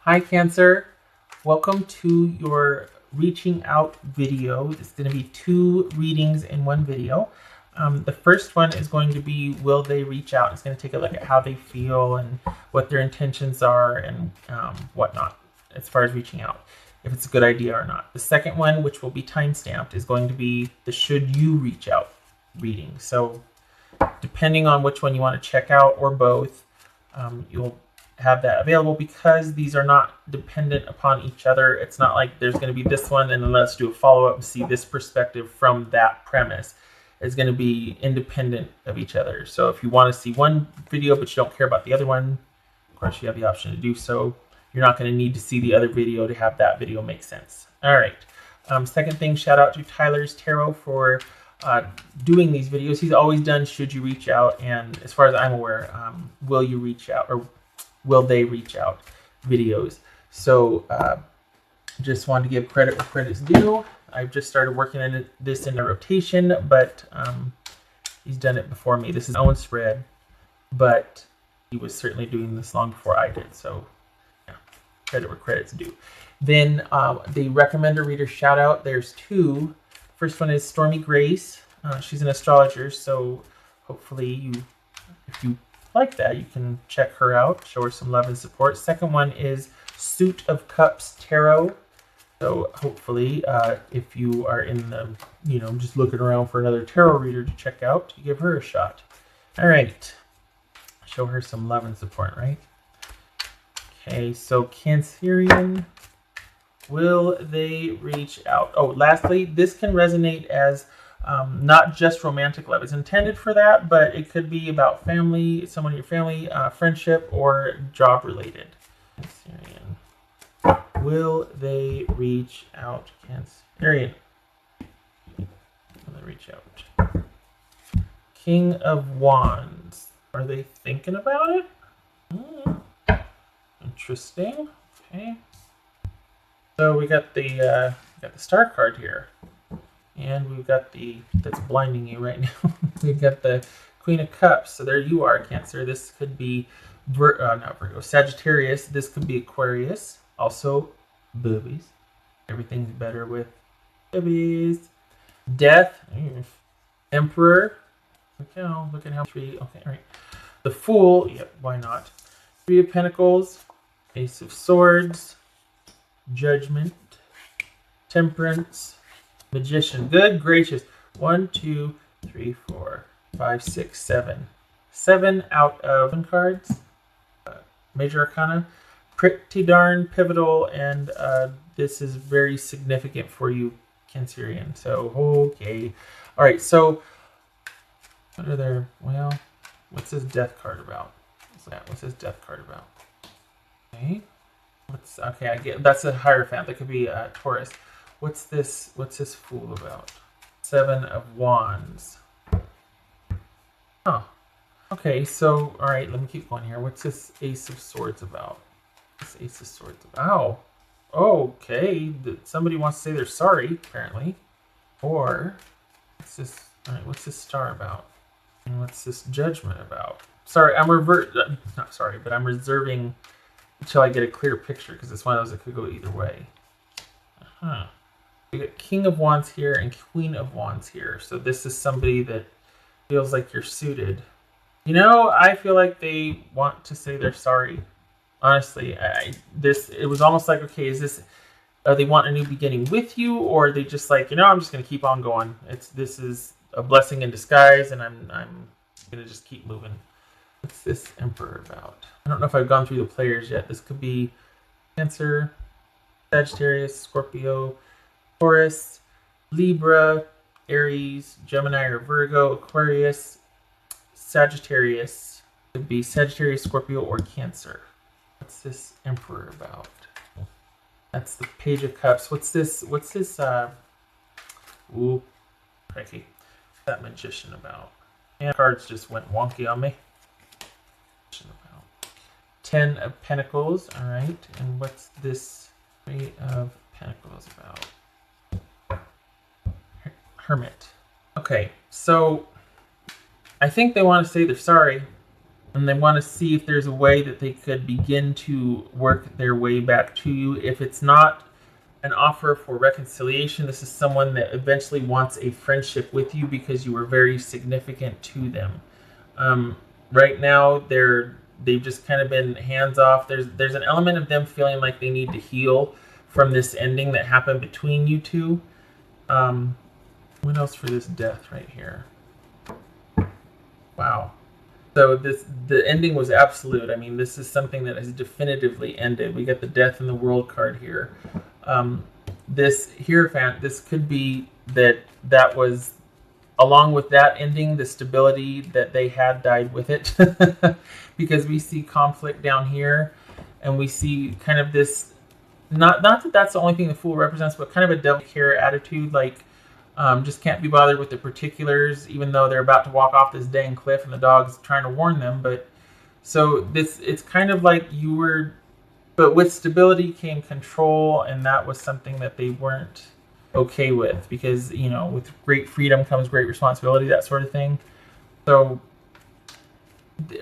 Hi Cancer, welcome to your reaching out video. It's going to be 2 readings in 1 video. The first one is going to be, will they reach out? It's going to take a look at how they feel and what their intentions are and whatnot as far as reaching out, if it's a good idea or not. The second one, which will be time-stamped, is going to be the should you reach out reading. So depending on which one you want to check out or both, you'll have that available because these are not dependent upon each other. It's not like there's going to be this one and then let's do a follow-up and see this perspective from that premise. It's going to be independent of each other. So if you want to see one video but you don't care about the other one, of course you have the option to do so. You're not going to need to see the other video to have that video make sense. All right. Second thing, shout out to Tyler's Tarot for doing these videos. He's always done should you reach out, and as far as I'm aware, will you reach out or will they reach out videos. So just wanted to give credit where credit's due. I've just started working on this in a rotation, but he's done it before me. This is his own spread, but he was certainly doing this long before I did. So yeah, credit where credit's due. Then the recommender reader shout out, there's 2. First one is Stormy Grace. She's an astrologer, so hopefully if you like that, you can check her out, show her some love and support. Second one is Suit of Cups Tarot. So hopefully if you are in the, just looking around for another tarot reader to check out, you give her a shot. All right. Show her some love and support, right? Okay, so Cancerian, will they reach out? Oh, lastly, this can resonate as not just romantic love. It's intended for that, but it could be about family, someone in your family, friendship, or job related. Cancerian. Will they reach out? Cancerian. Will they reach out? King of Wands. Are they thinking about it? Interesting. Okay. So we got the star card here. And we've got that's blinding you right now. We've got the Queen of Cups. So there you are, Cancer. This could be, not Virgo, Sagittarius. This could be Aquarius. Also, boobies. Everything's better with boobies. Death. Emperor. Look at how 3. Okay, all right. The Fool. Yep, why not? 3 of Pentacles. Ace of Swords. Judgment. Temperance. Magician. Good gracious. 1, 2, 3, 4, 5, 6, 7. 7 out of 7 cards. Major Arcana. Pretty darn pivotal, and this is very significant for you, Cancerian. So, okay. All right, so what are there? Well, what's this death card about? What's this death card about? Okay. Okay, I get that's a Hierophant. That could be a Taurus. What's this Fool about? 7 of Wands. Oh. Okay, so, all right, let me keep going here. What's this Ace of Swords about? This Ace of Swords about? Oh, okay. Somebody wants to say they're sorry, apparently. Or, what's this? All right, what's this Star about? And what's this Judgment about? Sorry, I'm reserving until I get a clear picture, because it's one of those that could go either way. Uh-huh. We got King of Wands here and Queen of Wands here. So this is somebody that feels like you're suited. I feel like they want to say they're sorry. Honestly, it was almost like, okay, are they want a new beginning with you, or are they just like, I'm just going to keep on going. This is a blessing in disguise, and I'm going to just keep moving. What's this Emperor about? I don't know if I've gone through the players yet. This could be Cancer, Sagittarius, Scorpio, Taurus, Libra, Aries, Gemini or Virgo, Aquarius, Sagittarius. It could be Sagittarius, Scorpio, or Cancer. What's this Emperor about? That's the Page of Cups. What's this? Ooh, cranky. What's that Magician about? And cards just went wonky on me. 10 of Pentacles. All right, and what's this 3 of Pentacles about? Hermit. Okay, so I think they want to say they're sorry. and they want to see if there's a way that they could begin to work their way back to you. If it's not an offer for reconciliation, this is someone that eventually wants a friendship with you because you were very significant to them. Right now, they've just kind of been hands off. There's an element of them feeling like they need to heal from this ending that happened between you two. What else for this death right here? Wow. So the ending was absolute. I mean, this is something that has definitively ended. We got the death in the world card here. This Hierophant, this could be that was, along with that ending, the stability that they had died with it. Because we see conflict down here, and we see kind of this, not that that's the only thing the Fool represents, but kind of a devil care attitude, like just can't be bothered with the particulars, even though they're about to walk off this dang cliff and the dog's trying to warn them. But so it's kind of like you were, but with stability came control, and that was something that they weren't okay with, because, you know, with great freedom comes great responsibility, that sort of thing. So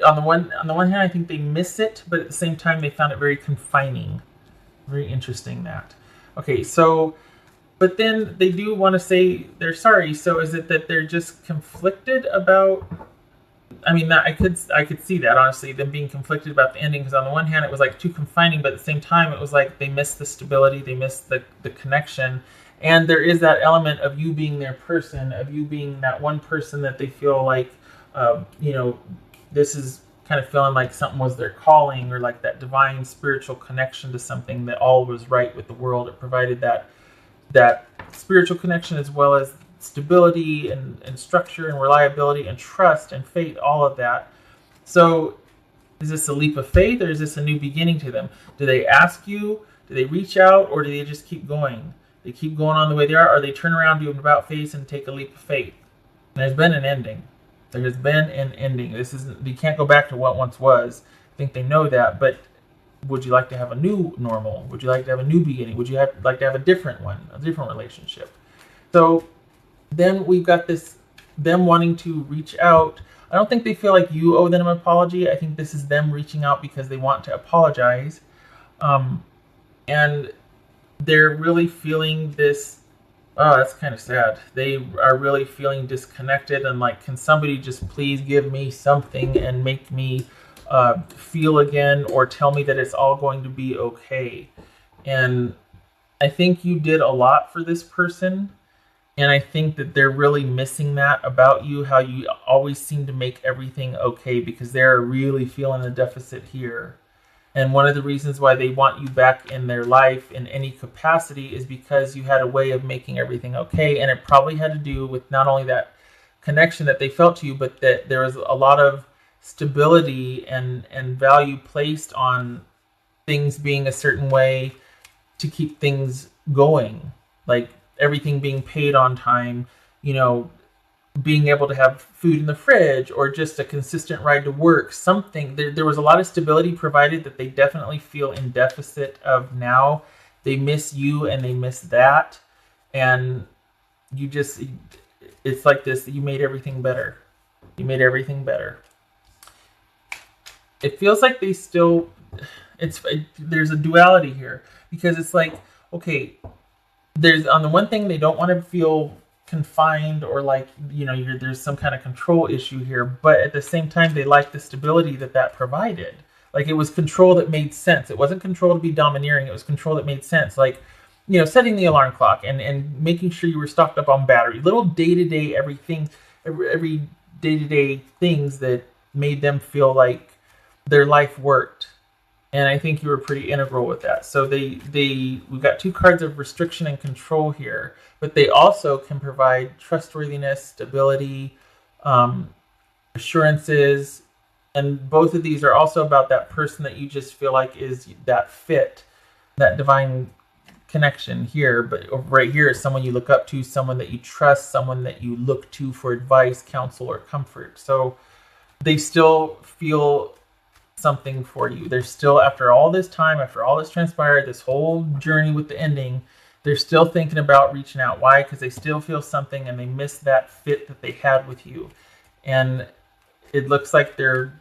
on the one hand, I think they miss it, but at the same time they found it very confining. Very interesting that. Okay, so but then they do want to say they're sorry. So is it that they're just conflicted about? I mean, that I could see that, honestly, them being conflicted about the ending, because on the one hand it was like too confining, but at the same time it was like they missed the stability, they missed the connection, and there is that element of you being their person, of you being that one person that they feel like, you know, this is kind of feeling like something was their calling, or like that divine spiritual connection to something, that all was right with the world. It provided that spiritual connection, as well as stability and structure and reliability and trust and faith, all of that. So is this a leap of faith, or is this a new beginning to them? Do they ask you? Do they reach out? Or do they just keep going? They keep going on the way they are, or they turn around, do an about face, and take a leap of faith? And there's been an ending. There has been an ending. This isn't, you can't go back to what once was. I think they know that, but would you like to have a new normal? Would you like to have a new beginning? Would you like to have a different one, a different relationship? So then we've got this, them wanting to reach out. I don't think they feel like you owe them an apology. I think this is them reaching out because they want to apologize. And they're really feeling this, oh, that's kind of sad. They are really feeling disconnected, and like, can somebody just please give me something and make me feel again, or tell me that it's all going to be okay? And I think you did a lot for this person, and I think that they're really missing that about you, how you always seem to make everything okay, because they're really feeling the deficit here. And one of the reasons why they want you back in their life in any capacity is because you had a way of making everything okay. And it probably had to do with not only that connection that they felt to you, but that there was a lot of stability and value placed on things being a certain way to keep things going. Like everything being paid on time, you know, being able to have food in the fridge, or just a consistent ride to work, something. There was a lot of stability provided that they definitely feel in deficit of now. They miss you, and they miss that. And you just, it's like this, you made everything better. You made everything better. It feels like they still, there's a duality here, because it's like, okay, there's, on the one thing, they don't want to feel confined, or like, you know, there's some kind of control issue here, but at the same time they like the stability that provided. Like, it was control that made sense. It wasn't control to be domineering. It was control that made sense, like, you know, setting the alarm clock and making sure you were stocked up on battery, little day-to-day everything, every day-to-day things that made them feel like their life worked. And I think you were pretty integral with that. So we've got two cards of restriction and control here, but they also can provide trustworthiness, stability, assurances. And both of these are also about that person that you just feel like is that fit, that divine connection here. But right here is someone you look up to, someone that you trust, someone that you look to for advice, counsel, or comfort. So they still feel something for you. They're still, after all this time, after all this transpired, this whole journey with the ending, they're still thinking about reaching out. Why? Because they still feel something, and they miss that fit that they had with you. And it looks like they're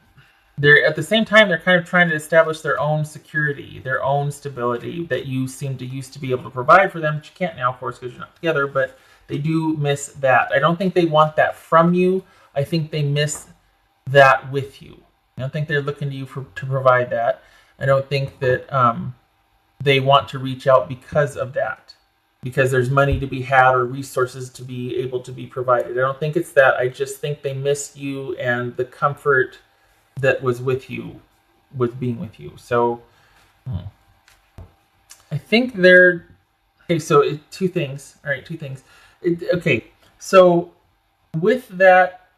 they're at the same time, they're kind of trying to establish their own security, their own stability that you seem to used to be able to provide for them, but you can't now, of course, because you're not together. But they do miss that. I don't think they want that from you. I think they miss that with you. I don't think they're looking to you to provide that. I don't think that they want to reach out because of that, because there's money to be had or resources to be able to be provided. I don't think it's that. I just think they miss you and the comfort that was with you, with being with you. So I think they're okay. So two things. All right, two things. Okay, so with that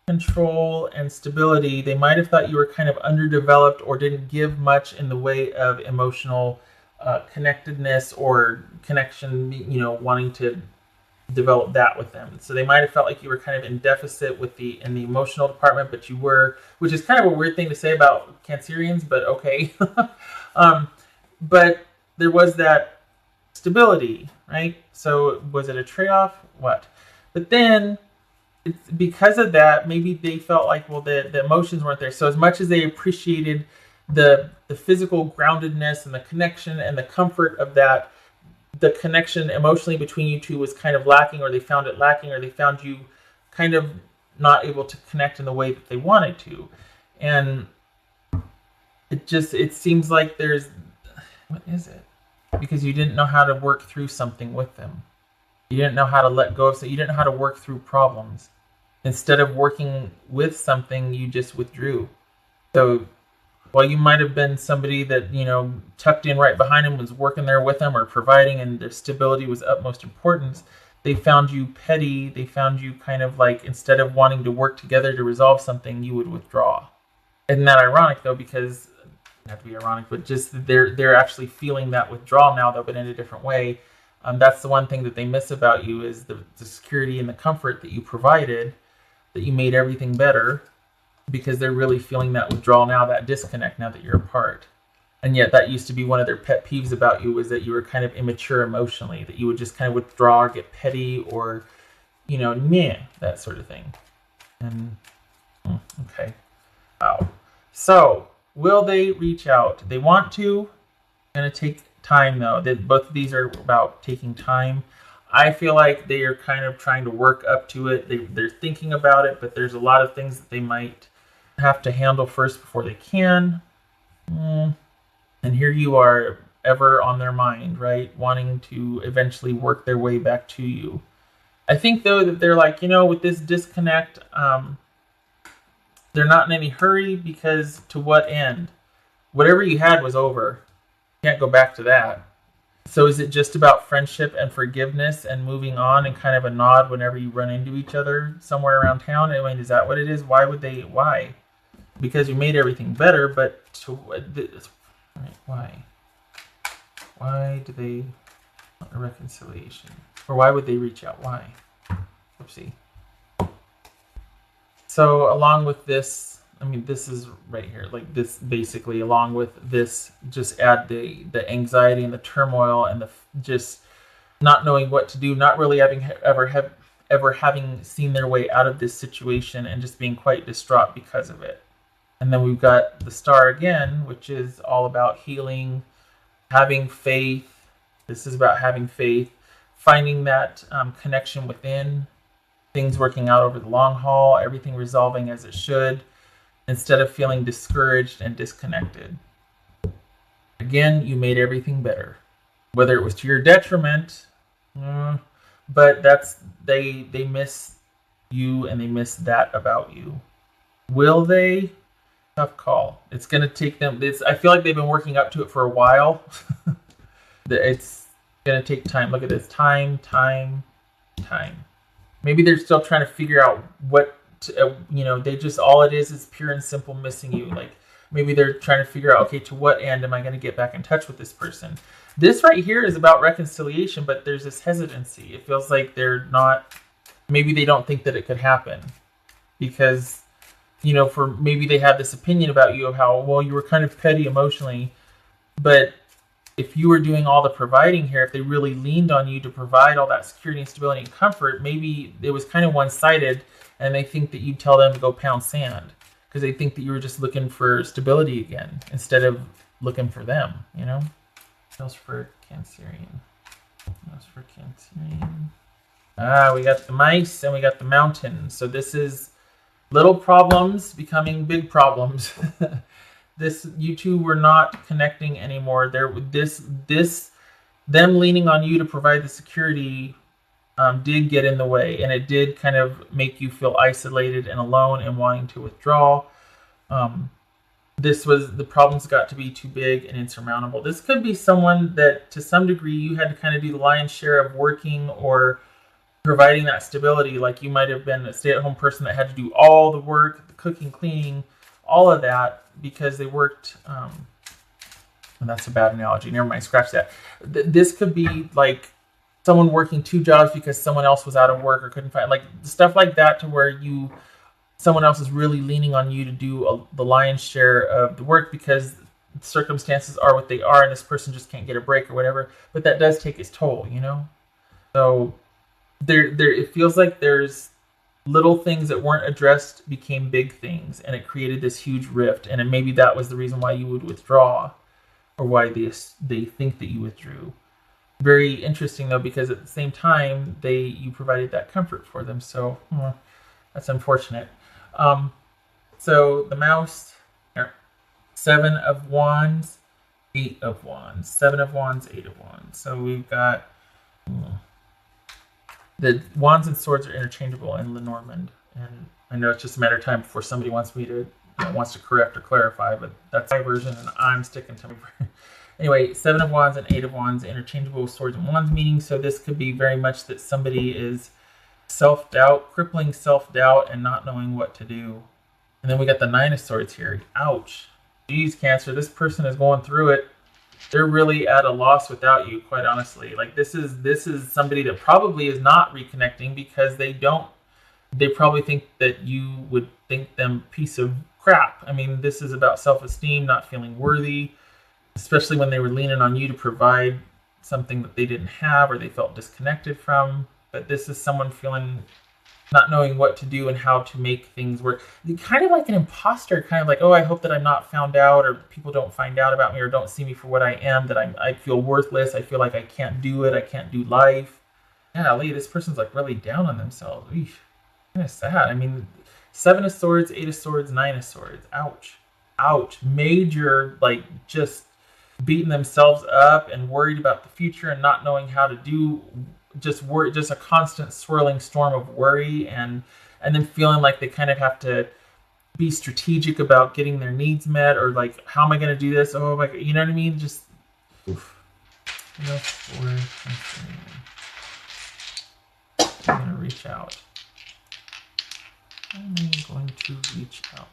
control and stability, they might have thought you were kind of underdeveloped or didn't give much in the way of emotional connectedness or connection, wanting to develop that with them. So they might have felt like you were kind of in deficit in the emotional department, but you were, which is kind of a weird thing to say about Cancerians, but okay. But there was that stability, right? So was it a trade-off? What? But then it's because of that, maybe they felt like, well, the emotions weren't there. So as much as they appreciated the physical groundedness and the connection and the comfort of that, the connection emotionally between you two was kind of lacking, or they found it lacking, or they found you kind of not able to connect in the way that they wanted to. And it seems like what is it? Because you didn't know how to work through something with them. You didn't know how to let go of something. You didn't know how to work through problems. Instead of working with something, you just withdrew. So while you might have been somebody that, tucked in right behind him, was working there with him or providing, and their stability was utmost importance, they found you petty. They found you kind of like, instead of wanting to work together to resolve something, you would withdraw. Isn't that ironic, though? Because, not to be ironic, but just they're actually feeling that withdrawal now, though, but in a different way. That's the one thing that they miss about you, is the security and the comfort that you provided, that you made everything better, because they're really feeling that withdrawal now, that disconnect now that you're apart. And yet that used to be one of their pet peeves about you, was that you were kind of immature emotionally, that you would just kind of withdraw or get petty or, meh, that sort of thing. And, okay. Wow. So, will they reach out? They want to. Going to take time, though. Both of these are about taking time. I feel like they are kind of trying to work up to it. They're thinking about it, but there's a lot of things that they might have to handle first before they can. And here you are, ever on their mind, right? Wanting to eventually work their way back to you. I think, though, that they're like, with this disconnect, they're not in any hurry, because to what end? Whatever you had was over. You can't go back to that. So is it just about friendship and forgiveness and moving on, and kind of a nod whenever you run into each other somewhere around town? I mean, is that what it is? Why? Because you made everything better, but why? Why do they want a reconciliation? Or why would they reach out? Why? Oopsie. So along with this, this is right here, like this, basically, along with this, just add the anxiety and the turmoil and the just not knowing what to do, not really ever having seen their way out of this situation, and just being quite distraught because of it. And then we've got the star again, which is all about healing, having faith. This is about having faith, finding that connection within, things working out over the long haul, everything resolving as it should, instead of feeling discouraged and disconnected. Again, you made everything better, whether it was to your detriment, but they miss you, and they miss that about you. Will they? Tough call. It's going to take them. I feel like they've been working up to it for a while. It's going to take time. Look at this. Time. Maybe they're still trying to figure out what, they just, all it is pure and simple missing you. Like, maybe they're trying to figure out, okay, to what end am I going to get back in touch with this person? This right here is about reconciliation, but there's this hesitancy. It feels like maybe they don't think that it could happen, because maybe they have this opinion about you of how, well, you were kind of petty emotionally, but if you were doing all the providing here, if they really leaned on you to provide all that security and stability and comfort, maybe it was kind of one-sided, and they think that you'd tell them to go pound sand. because they think that you were just looking for stability again instead of looking for them, you know? What else for Cancerian? What else for Cancerian? We got the mice and we got the mountain. So this is little problems becoming big problems. You two were not connecting anymore. Them leaning on you to provide the security did get in the way, and it did kind of make you feel isolated and alone and wanting to withdraw. The problems got to be too big and insurmountable. This could be someone that to some degree you had to kind of do the lion's share of working or providing that stability. Like you might have been a stay-at-home person that had to do all the work, the cooking, cleaning, all of that because they worked. And that's a bad analogy. Never mind, scratch that. This could be like someone working 2 jobs because someone else was out of work or couldn't find, like stuff like that, to where someone else is really leaning on you to do the lion's share of the work because circumstances are what they are and this person just can't get a break or whatever. But that does take its toll, you know? So it feels like there's little things that weren't addressed became big things, and it created this huge rift. And maybe that was the reason why you would withdraw, or why they think that you withdrew. Very interesting though, because at the same time you provided that comfort for them. So that's unfortunate. So the mouse, 7 of Wands, 8 of Wands, 7 of Wands, 8 of Wands. So we've got the Wands and Swords are interchangeable in Lenormand, and I know it's just a matter of time before somebody wants to correct or clarify, but that's my version, and I'm sticking to my version. Anyway, 7 of Wands and 8 of Wands, interchangeable with Swords and Wands meaning. So this could be very much that somebody is self-doubt, crippling self-doubt, and not knowing what to do. And then we got the 9 of Swords here. Ouch. Geez, Cancer, this person is going through it. They're really at a loss without you, quite honestly. Like this is somebody that probably is not reconnecting because they probably think that you would think them piece of crap. I mean, this is about self-esteem, not feeling worthy, especially when they were leaning on you to provide something that they didn't have or they felt disconnected from. But this is someone not knowing what to do and how to make things work. Kind of like an imposter, kind of like, oh, I hope that I'm not found out, or people don't find out about me, or don't see me for what I am, that I feel worthless. I feel like I can't do it. I can't do life. Yeah, Lee, this person's like really down on themselves. Eesh, kind of sad. I mean, 7 of Swords, 8 of Swords, 9 of Swords. Ouch. Ouch. Major, like, just beating themselves up and worried about the future and not knowing how to do, just a constant swirling storm of worry, and then feeling like they kind of have to be strategic about getting their needs met, or like, how am I going to do this? Oh my God, you know what I mean? Just, oof. I'm going to reach out. I'm going to reach out.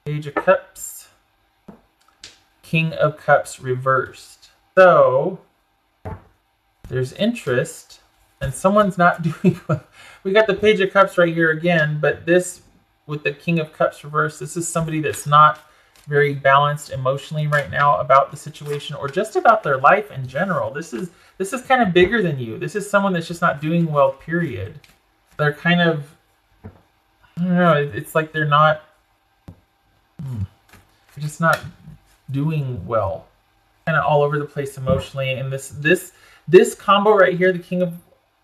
Page of Cups. King of Cups reversed. So there's interest, and someone's not doing well. We got the Page of Cups right here again, but this, with the King of Cups reversed, this is somebody that's not very balanced emotionally right now about the situation, or just about their life in general. This is kind of bigger than you. This is someone that's just not doing well, period. They're kind of, I don't know, it's like they're just not doing well, kind of all over the place emotionally. And this combo right here, the King of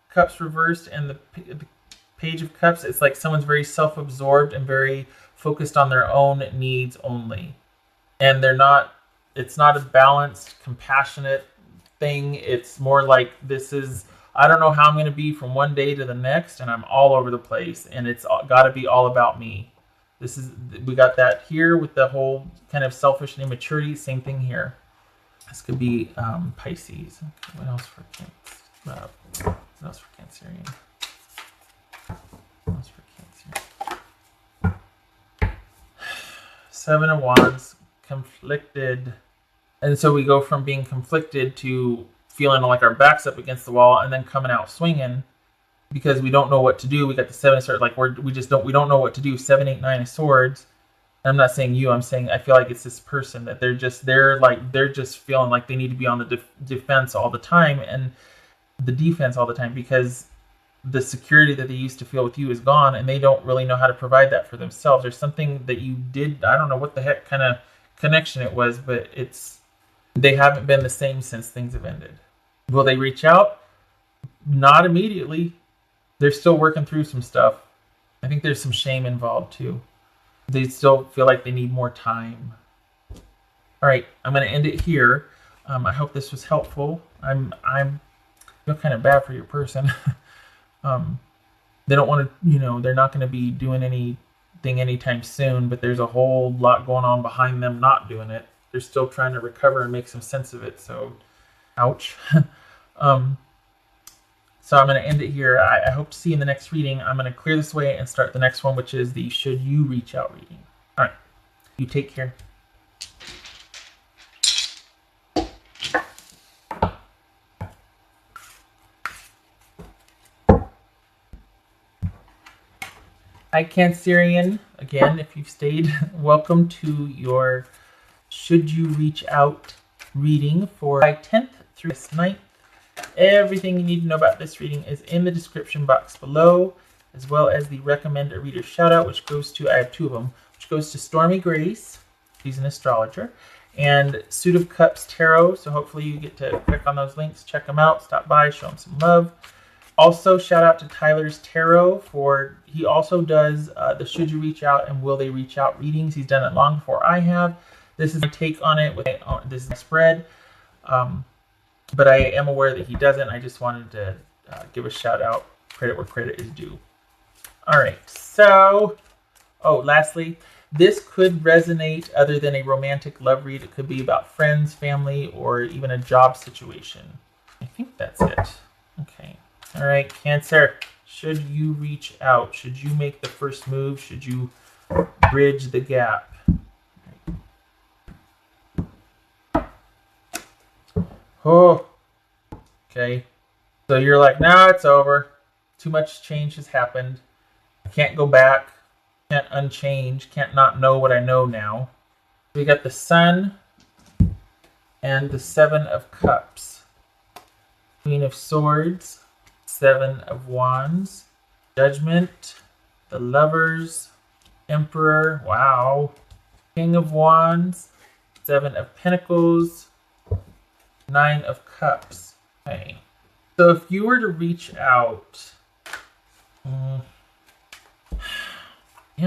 Cups reversed and the Page of Cups, it's like someone's very self-absorbed and very focused on their own needs only, and it's not a balanced, compassionate thing. It's more like, I don't know how I'm going to be from one day to the next, and I'm all over the place, and it's got to be all about me. We got that here with the whole kind of selfish and immaturity. Same thing here. This could be Pisces. Okay, what else for Cancerian? What else for Cancer? 7 of Wands, conflicted. And so we go from being conflicted to feeling like our back's up against the wall, and then coming out swinging because we don't know what to do. We got the 7 of Swords, like we don't know what to do. 7, 8, 9 of Swords. And I'm not saying you. I'm saying I feel like it's this person that they're just feeling like they need to be on the defense all the time, and the defense all the time, because the security that they used to feel with you is gone, and they don't really know how to provide that for themselves. There's something that you did, I don't know what the heck kind of connection it was, but they haven't been the same since things have ended. Will they reach out? Not immediately. They're still working through some stuff. I think there's some shame involved too. They still feel like they need more time. All right, I'm going to end it here. I hope this was helpful. I feel kind of bad for your person. They don't want to, they're not going to be doing anything anytime soon, but there's a whole lot going on behind them not doing it. They're still trying to recover and make some sense of it. So, ouch. So I'm going to end it here. I hope to see you in the next reading. I'm going to clear this away and start the next one, which is the Should You Reach Out reading. All right. You take care. Hi, Cancerian. Again, if you've stayed, welcome to your Should You Reach Out reading for July 10th through 9th. Everything you need to know about this reading is in the description box below, as well as the Recommend a Reader shout out, which goes to, I have two of them, which goes to Stormy Grace. She's an astrologer. And Suit of Cups Tarot. So hopefully you get to click on those links, check them out, stop by, show them some love. Also, shout out to Tyler's Tarot he also does the Should You Reach Out and Will They Reach Out readings. He's done it long before I have. This is my take on it. This is my spread. But I am aware that he doesn't. I just wanted to give a shout out, credit where credit is due. All right, so, lastly, this could resonate other than a romantic love read. It could be about friends, family, or even a job situation. I think that's it. Okay. All right, Cancer, should you reach out? Should you make the first move? Should you bridge the gap? Oh, okay. So you're like, nah, it's over. Too much change has happened. I can't go back. Can't unchange. Can't not know what I know now. We got the Sun and the Seven of Cups. Queen of Swords. Seven of Wands. Judgment. The Lovers. Emperor. Wow. King of Wands. Seven of Pentacles. Nine of Cups. Okay. So if you were to reach out, damn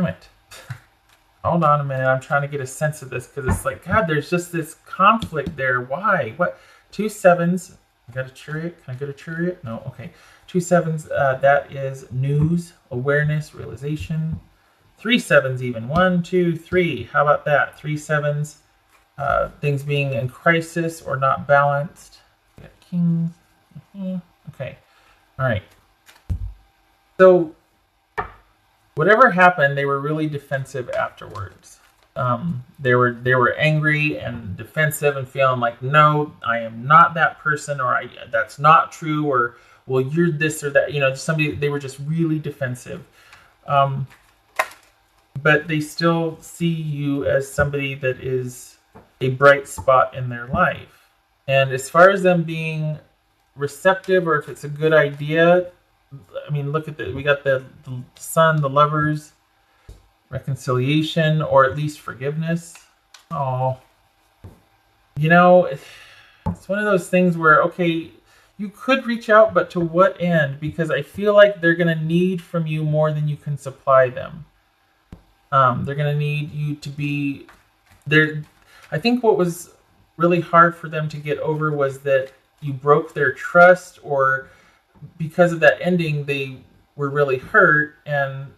it. Hold on a minute. I'm trying to get a sense of this because it's like, God, there's just this conflict there. Why? What? 2 sevens. I got a chariot. Can I get a chariot? No. Okay. 2 sevens. That is news, awareness, realization. 3 sevens even. 1, 2, 3. How about that? 3 sevens. Things being in crisis or not balanced. We got kings. Okay. All right. So whatever happened, they were really defensive afterwards. They were angry and defensive and feeling like, no, I am not that person, or that's not true, or well, you're this or that. They were just really defensive. But they still see you as somebody that is a bright spot in their life. And as far as them being receptive or if it's a good idea, I mean, look at we got the Sun, the Lovers, reconciliation, or at least forgiveness. Oh, it's one of those things where, okay, you could reach out, but to what end? Because I feel like they're going to need from you more than you can supply them. They're going to need you to be there. I think what was really hard for them to get over was that you broke their trust, or because of that ending, they were really hurt and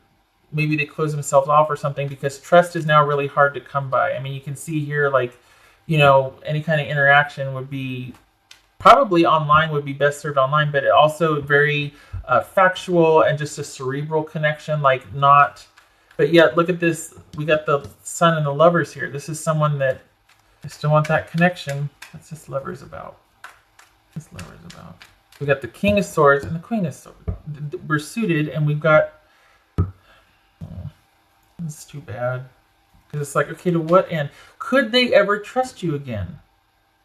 maybe they closed themselves off or something, because trust is now really hard to come by. I mean, you can see here, like, any kind of interaction would be probably online, would be best served online, but also very factual and just a cerebral connection, like not, but yet look at this. We got the Sun and the Lovers here. This is someone that I still want that connection. What's this Lovers about? We got the King of Swords and the Queen of Swords. We're suited, and we've got... this is too bad. Because it's like, okay, to what end? Could they ever trust you again?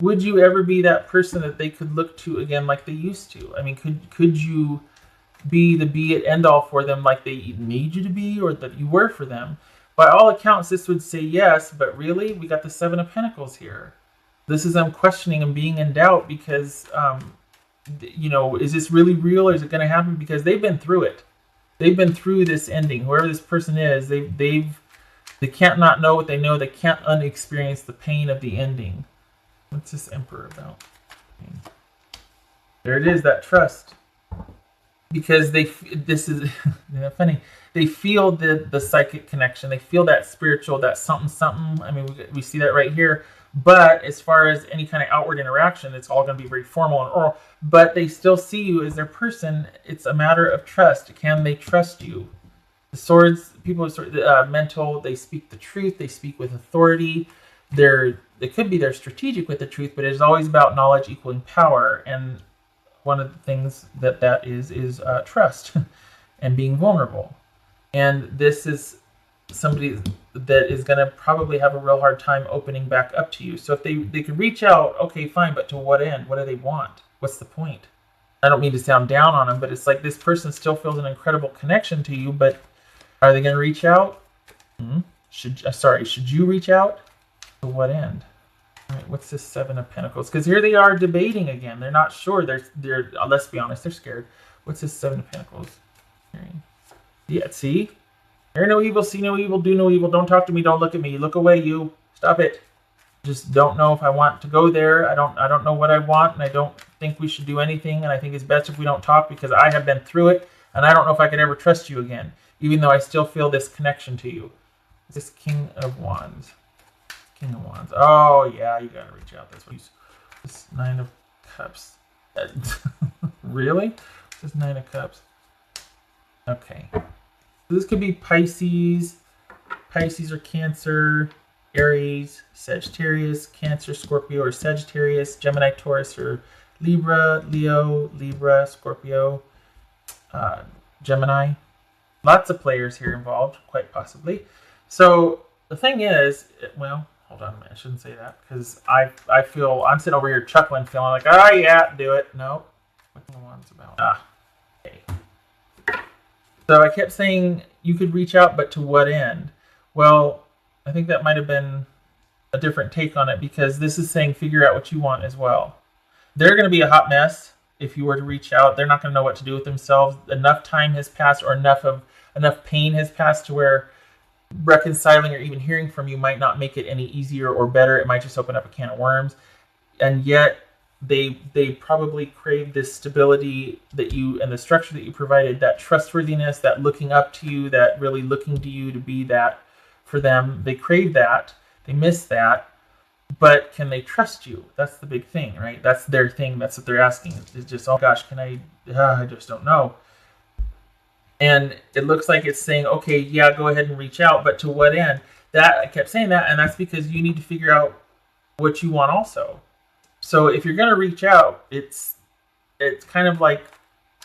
Would you ever be that person that they could look to again like they used to? I mean, could you be the be it end all for them like they made you to be or that you were for them. By all accounts, this would say yes, but really, we got the Seven of Pentacles here. This is them questioning and being in doubt because, you know, is this really real or is it going to happen? Because they've been through it. They've been through this ending. Whoever this person is, they can't not know what they know. They can't unexperience the pain of the ending. What's this Emperor about? There it is, that trust. Because this is funny. They feel the psychic connection. They feel that spiritual, that something, something. I mean, we see that right here. But as far as any kind of outward interaction, it's all going to be very formal and oral. But they still see you as their person. It's a matter of trust. Can they trust you? The swords, people are mental. They speak the truth. They speak with authority. It could be they're strategic with the truth, but it's always about knowledge equaling power. And one of the things that is trust and being vulnerable. And this is somebody that is going to probably have a real hard time opening back up to you. So if they could reach out, okay, fine, but to what end? What do they want? What's the point? I don't mean to sound down on them, but it's like this person still feels an incredible connection to you, but are they going to reach out? Should you reach out? To what end? All right, what's this Seven of Pentacles? Because here they are debating again. They're not sure. They're let's be honest, they're scared. What's this Seven of Pentacles? Yeah, see? Hear no evil, see no evil, do no evil. Don't talk to me, don't look at me. Look away, you. Stop it. Just don't know if I want to go there. I don't know what I want, and I don't think we should do anything, and I think it's best if we don't talk because I have been through it, and I don't know if I could ever trust you again, even though I still feel this connection to you. This King of Wands. King of Wands. Oh, yeah, you gotta reach out. That's what this Nine of Cups. Really? This Nine of Cups. Okay. So this could be Pisces. Pisces or Cancer, Aries, Sagittarius, Cancer, Scorpio, or Sagittarius, Gemini, Taurus, or Libra, Leo, Libra, Scorpio, Gemini. Lots of players here involved, quite possibly. So the thing is, well, hold on a minute, I shouldn't say that because I feel, I'm sitting over here chuckling, feeling like, oh yeah, do it. No. What the one's about? Okay. So I kept saying you could reach out, but to what end? Well, I think that might have been a different take on it because this is saying figure out what you want as well. They're going to be a hot mess if you were to reach out. They're not going to know what to do with themselves. Enough time has passed or enough pain has passed to where reconciling or even hearing from you might not make it any easier or better. It might just open up a can of worms. And yet they probably crave this stability that you and the structure that you provided, that trustworthiness, that looking up to you, that really looking to you to be that for them. They crave that. They miss that. But can they trust you? That's the big thing, right? That's their thing. That's what they're asking. It's just, oh gosh, can I just don't know. And it looks like it's saying, okay, yeah, go ahead and reach out, but to what end? That I kept saying that, and that's because you need to figure out what you want also. So if you're going to reach out, it's kind of like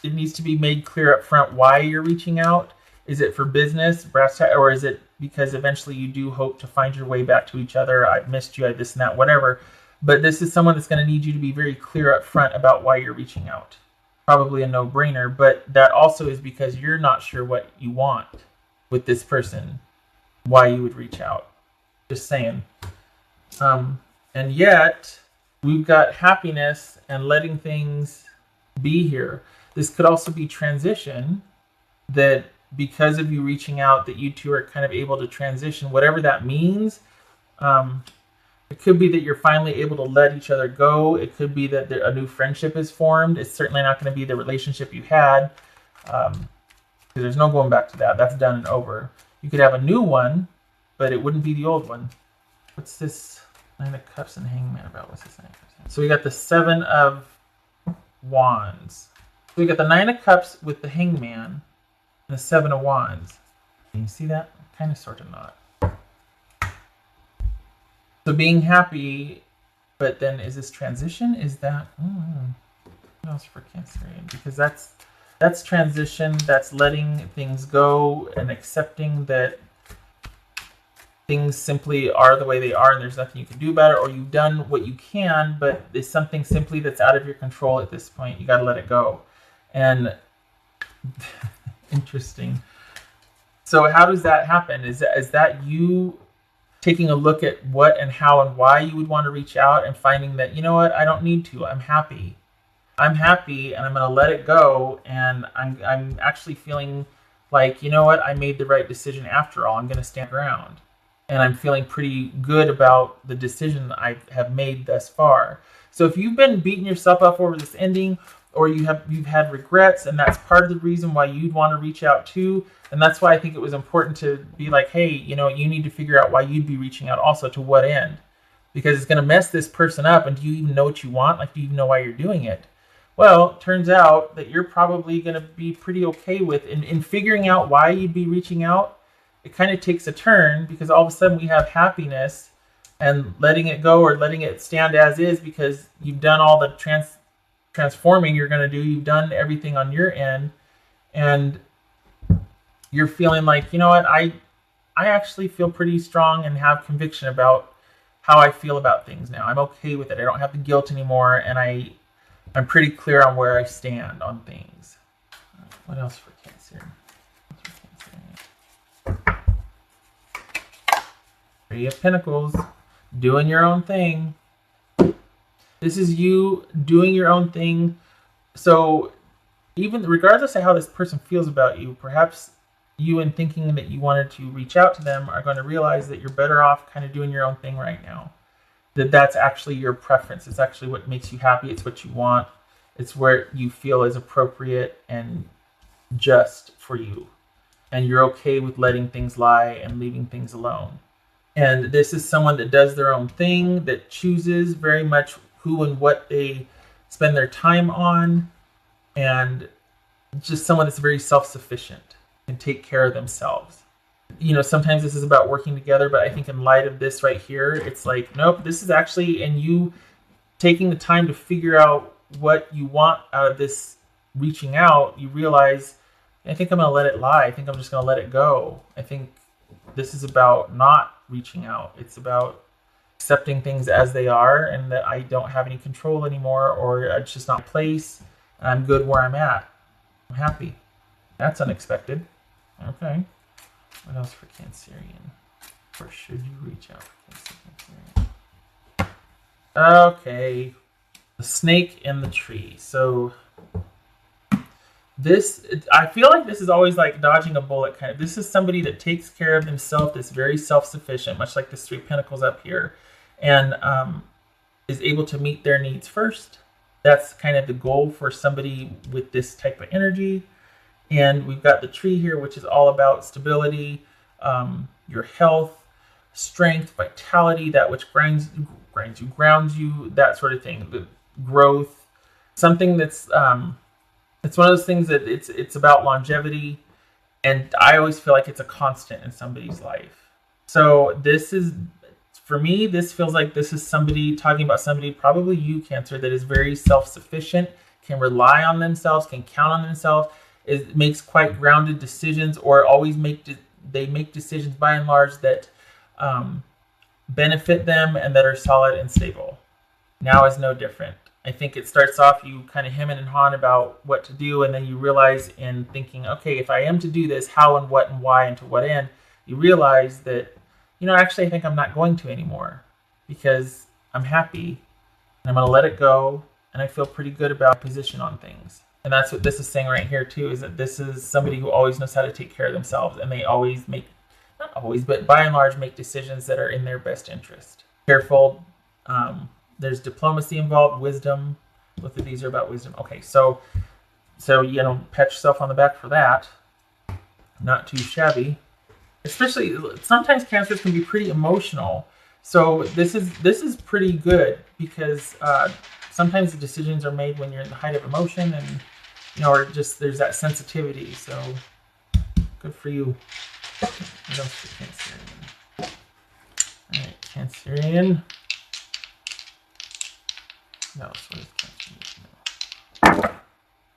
it needs to be made clear up front why you're reaching out. Is it for business, or is it because eventually you do hope to find your way back to each other? I've missed you, I this and that, whatever. But this is someone that's going to need you to be very clear up front about why you're reaching out. Probably a no-brainer, but that also is because you're not sure what you want with this person, why you would reach out. Just saying. And yet, we've got happiness and letting things be here. This could also be transition, that because of you reaching out, that you two are kind of able to transition, whatever that means. It could be that you're finally able to let each other go. It could be that a new friendship is formed. It's certainly not going to be the relationship you had. Because there's no going back to that. That's done and over. You could have a new one, but it wouldn't be the old one. What's this Nine of Cups and Hangman about? What's this Nine of Cups? So we got the Seven of Wands. So we got the Nine of Cups with the Hangman and the Seven of Wands. Can you see that? Kind of, sort of not. So being happy, but then is this transition? Is that what else for Cancerian? Because that's transition. That's letting things go and accepting that things simply are the way they are, and there's nothing you can do about it. Or you've done what you can, but it's something simply that's out of your control at this point. You got to let it go. And Interesting. So how does that happen? Is that you taking a look at what and how and why you would want to reach out and finding that, you know what, I don't need to. I'm happy. I'm happy and I'm going to let it go, and I'm actually feeling like, you know what, I made the right decision after all. I'm going to stand ground. And I'm feeling pretty good about the decision I have made thus far. So if you've been beating yourself up over this ending, or you've had regrets, and that's part of the reason why you'd want to reach out too, and that's why I think it was important to be like, hey, you know, you need to figure out why you'd be reaching out also, to what end, because it's going to mess this person up. And do you even know what you want? Like, do you even know why you're doing it? Well, it turns out that you're probably going to be pretty okay with in figuring out why you'd be reaching out. It kind of takes a turn, because all of a sudden we have happiness and letting it go, or letting it stand as is, because you've done all the transforming you're going to do. You've done everything on your end, and you're feeling like, you know what, I actually feel pretty strong and have conviction about how I feel about things now. I'm okay with it. I don't have the guilt anymore, and I'm pretty clear on where I stand on things. What else for Cancer? Three of Pentacles, doing your own thing. This is you doing your own thing. So even regardless of how this person feels about you, perhaps you, in thinking that you wanted to reach out to them, are going to realize that you're better off kind of doing your own thing right now. That's actually your preference. It's actually what makes you happy. It's what you want. It's where you feel is appropriate and just for you. And you're okay with letting things lie and leaving things alone. And this is someone that does their own thing, that chooses very much who and what they spend their time on, and just someone that's very self-sufficient and take care of themselves. You know, sometimes this is about working together, but I think in light of this right here, it's like, nope, this is actually, and you taking the time to figure out what you want out of this reaching out, you realize, I think I'm going to let it lie. I think I'm just going to let it go. I think this is about not reaching out. It's about accepting things as they are, and that I don't have any control anymore, or it's just not my place, and I'm good where I'm at. I'm happy. That's unexpected. Okay. What else for Cancerian? Or should you reach out for Cancerian? Okay. The snake in the tree. So this, I feel like this is always like dodging a bullet kind of. This is somebody that takes care of themselves, that's very self-sufficient, much like this Three of Pentacles up here, and is able to meet their needs first. That's kind of the goal for somebody with this type of energy. And we've got the tree here, which is all about stability, your health, strength, vitality, that which grounds you, that sort of thing. The growth, something that's it's one of those things that it's about longevity, and I always feel like it's a constant in somebody's life. So this is, for me, this feels like this is somebody talking about somebody, probably you, Cancer, that is very self-sufficient, can rely on themselves, can count on themselves, makes quite grounded decisions, or always make decisions by and large that benefit them and that are solid and stable. Now is no different. I think it starts off you kind of hemming and hawing about what to do, and then you realize in thinking, okay, if I am to do this, how and what and why and to what end, you realize that, you know, actually I think I'm not going to anymore, because I'm happy and I'm going to let it go, and I feel pretty good about position on things. And that's what this is saying right here too, is that this is somebody who always knows how to take care of themselves, and they always make, not always, but by and large make decisions that are in their best interest. Careful. There's diplomacy involved, wisdom. Both of these are about wisdom. Okay, so you know, pat yourself on the back for that. Not too shabby. Especially sometimes Cancers can be pretty emotional. So this is pretty good, because sometimes the decisions are made when you're in the height of emotion, and you know, or just there's that sensitivity. So good for you. What else for Cancerian? All right, Cancerian. No, so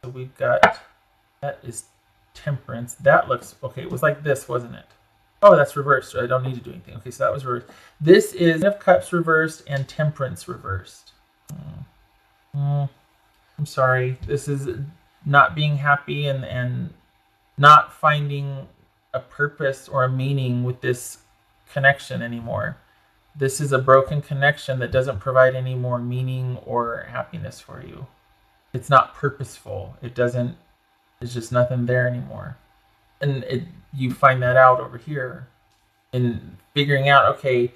so we've got, that is Temperance. That looks, okay, it was like this, wasn't it? Oh, that's reversed, so I don't need to do anything. Okay, so that was reversed. This is Ten of Cups reversed and Temperance reversed. I'm sorry. This is not being happy and not finding a purpose or a meaning with this connection anymore. This is a broken connection that doesn't provide any more meaning or happiness for you. It's not purposeful. There's just nothing there anymore. And you find that out over here in figuring out, okay,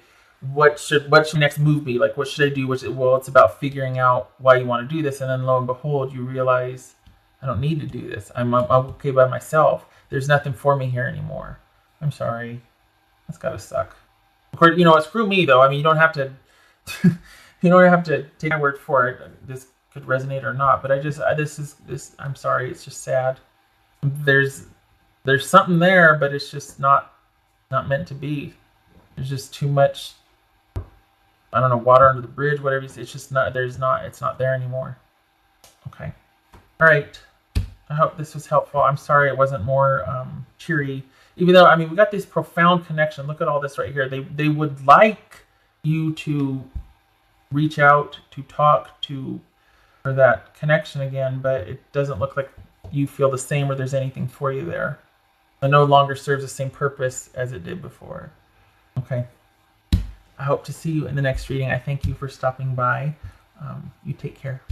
what should the next move be? Like, what should I do? Well, it's about figuring out why you want to do this. And then lo and behold, you realize, I don't need to do this. I'm okay by myself. There's nothing for me here anymore. I'm sorry. That's gotta suck. Of course, screw me though. I mean, you don't have to take my word for it. This could resonate or not, but I'm sorry. It's just sad. There's something there, but it's just not meant to be. There's just too much, I don't know, water under the bridge, whatever you say. It's just not, it's not there anymore. Okay. All right. I hope this was helpful. I'm sorry it wasn't more cheery. Even though, I mean, we got this profound connection. Look at all this right here. They would like you to reach out, to talk, for that connection again, but it doesn't look like you feel the same or there's anything for you there. It no longer serves the same purpose as it did before. Okay. I hope to see you in the next reading. I thank you for stopping by. You take care.